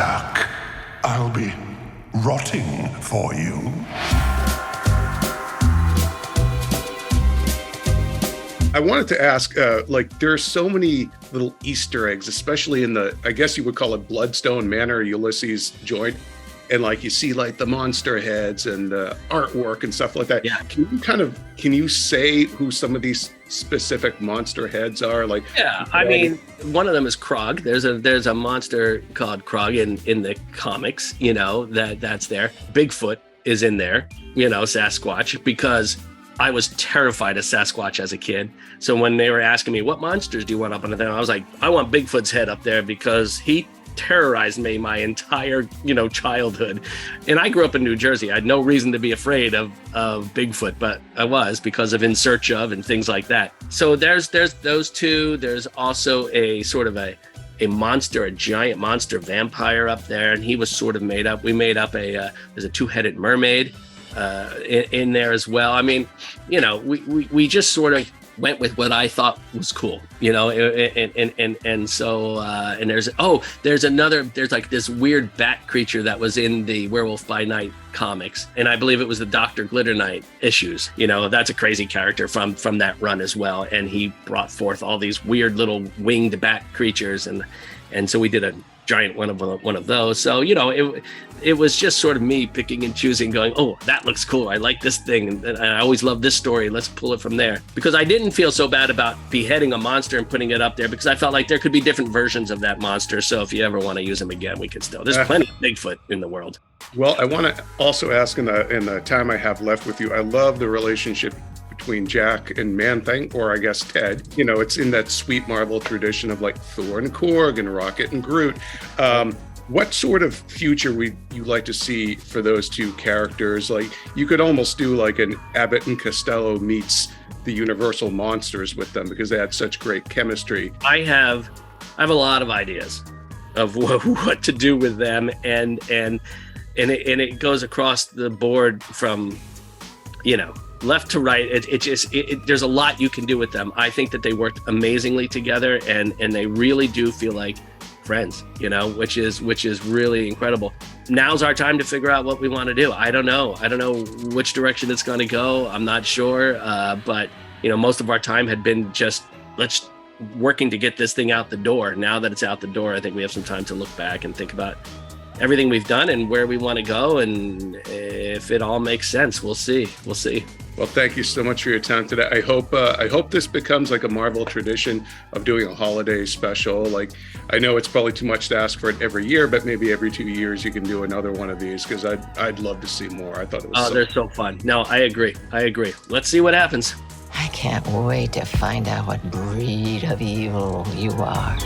luck. I'll be rotting for you. I wanted to ask, there are so many little Easter eggs, especially in the, I guess you would call it Bloodstone Manor, Ulysses joint. And like you see like the monster heads and artwork and stuff like that. Yeah. Can you say who some of these specific monster heads are? Like, yeah, I mean, one of them is Krog. There's a monster called Krog in the comics, that's there. Bigfoot is in there, Sasquatch, because I was terrified of Sasquatch as a kid. So when they were asking me, what monsters do you want up on there? I was like, I want Bigfoot's head up there because he terrorized me my entire, childhood. And I grew up in New Jersey. I had no reason to be afraid of Bigfoot, but I was because of In Search Of and things like that. So there's those two. There's also a sort of a monster, a giant monster vampire up there. And he was sort of made up. We made up there's a two-headed mermaid in there as well. I mean, we just sort of went with what I thought was cool, and so there's like this weird bat creature that was in the Werewolf by Night comics, and I believe it was the Dr. Glitter Knight issues. That's a crazy character from that run as well, and he brought forth all these weird little winged bat creatures, and so we did a giant one of those. So it was just sort of me picking and choosing, going, oh, that looks cool, I like this thing, and I always love this story, let's pull it from there. Because I didn't feel so bad about beheading a monster and putting it up there, because I felt like there could be different versions of that monster. So if you ever want to use them again, we could still. There's plenty of Bigfoot in the world. Well, I want to also ask in the time I have left with you, I love the relationship between Jack and Man-Thing, or I guess Ted. It's in that sweet Marvel tradition of like Thor and Korg and Rocket and Groot. What sort of future would you like to see for those two characters? Like, you could almost do like an Abbott and Costello meets the Universal monsters with them, because they had such great chemistry. I have a lot of ideas of what to do with them, and it goes across the board from, left to right. There's a lot you can do with them. I think that they worked amazingly together, and they really do feel like friends, which is really incredible. Now's our time to figure out what we want to do. I don't know which direction it's going to go. I'm not sure, but most of our time had been just let's working to get this thing out the door. Now that it's out the door, I think we have some time to look back and think about everything we've done and where we want to go, and if it all makes sense. We'll see. Well, thank you so much for your time today. I hope this becomes like a Marvel tradition of doing a holiday special. Like, I know it's probably too much to ask for it every year, but maybe every 2 years you can do another one of these, because I'd love to see more. I thought it was they're so fun. No, I agree. Let's see what happens. I can't wait to find out what breed of evil you are.